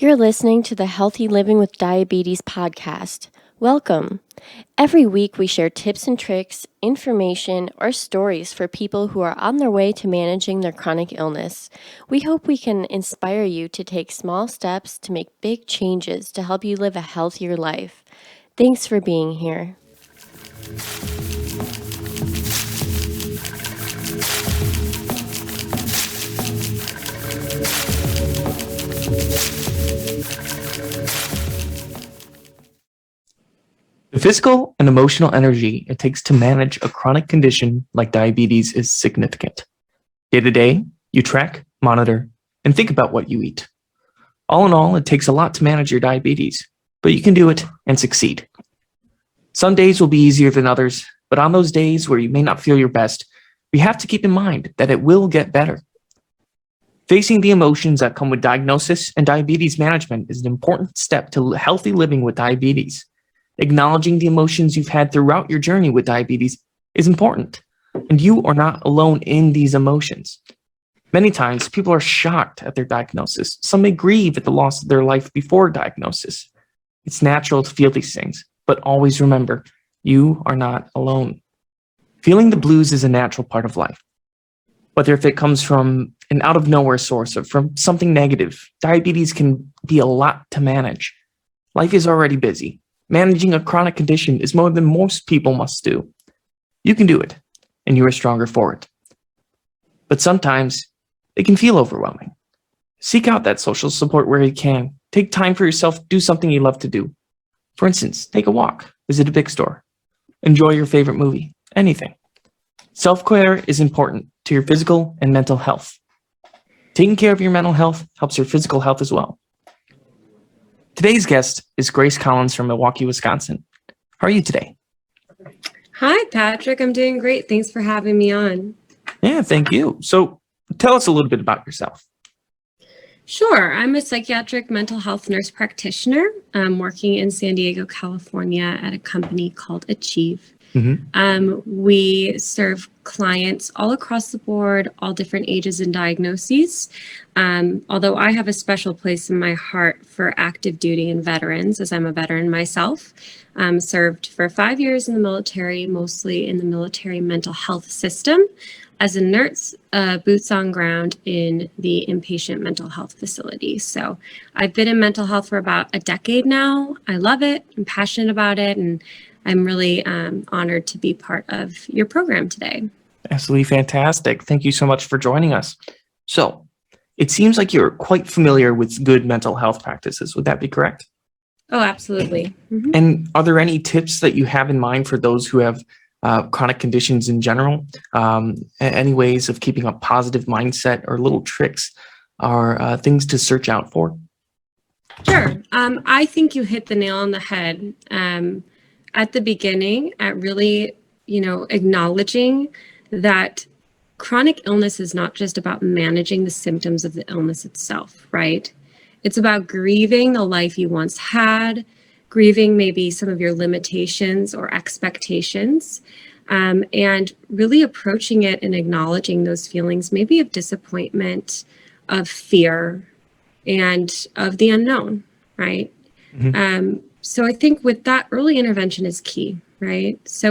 You're listening to the Healthy Living with Diabetes podcast. Welcome. Every week we share tips and tricks, information, or stories for people who are on their way to managing their chronic illness. We hope we can inspire you to take small steps to make big changes to help you live a healthier life. Thanks for being here. The physical and emotional energy it takes to manage a chronic condition like diabetes is significant. Day to day, you track, monitor, and think about what you eat. All in all, it takes a lot to manage your diabetes, but you can do it and succeed. Some days will be easier than others, but on those days where you may not feel your best, we have to keep in mind that it will get better. Facing the emotions that come with diagnosis and diabetes management is an important step to healthy living with diabetes. Acknowledging the emotions you've had throughout your journey with diabetes is important, and you are not alone in these emotions. Many times, people are shocked at their diagnosis. Some may grieve at the loss of their life before diagnosis. It's natural to feel these things, but always remember, you are not alone. Feeling the blues is a natural part of life. Whether if it comes from an out-of-nowhere source or from something negative, diabetes can be a lot to manage. Life is already busy. Managing a chronic condition is more than most people must do. You can do it, and you are stronger for it. But sometimes, it can feel overwhelming. Seek out that social support where you can. Take time for yourself, do something you love to do. For instance, take a walk, visit a big store, enjoy your favorite movie, anything. Self-care is important to your physical and mental health. Taking care of your mental health helps your physical health as well. Today's guest is Grace Collins from Milwaukee, Wisconsin. How are you today? Hi, Patrick. I'm doing great. Thanks for having me on. Yeah, thank you. So tell us a little bit about yourself. Sure. I'm a psychiatric mental health nurse practitioner. I'm working in San Diego, California at a company called Achieve. We serve clients all across the board, all different ages and diagnoses. Although I have a special place in my heart for active duty and veterans, as I'm a veteran myself. Served for 5 years in the military, mostly in the military mental health system, as a nurse, boots on ground in the inpatient mental health facility. So I've been in mental health for about a decade now. I love it. I'm passionate about it. And I'm really honored to be part of your program today. Absolutely fantastic. Thank you so much for joining us. So it seems like you're quite familiar with good mental health practices. Would that be correct? Oh, absolutely. Mm-hmm. And are there any tips that you have in mind for those who have chronic conditions in general? Any ways of keeping a positive mindset or little tricks or things to search out for? Sure. I think you hit the nail on the head. At the beginning, at really, acknowledging that chronic illness is not just about managing the symptoms of the illness itself, right? It's about grieving the life you once had, grieving maybe some of your limitations or expectations, and really approaching it and acknowledging those feelings, maybe of disappointment, of fear, and of the unknown, right? Mm-hmm. So I think with that, early intervention is key, right? So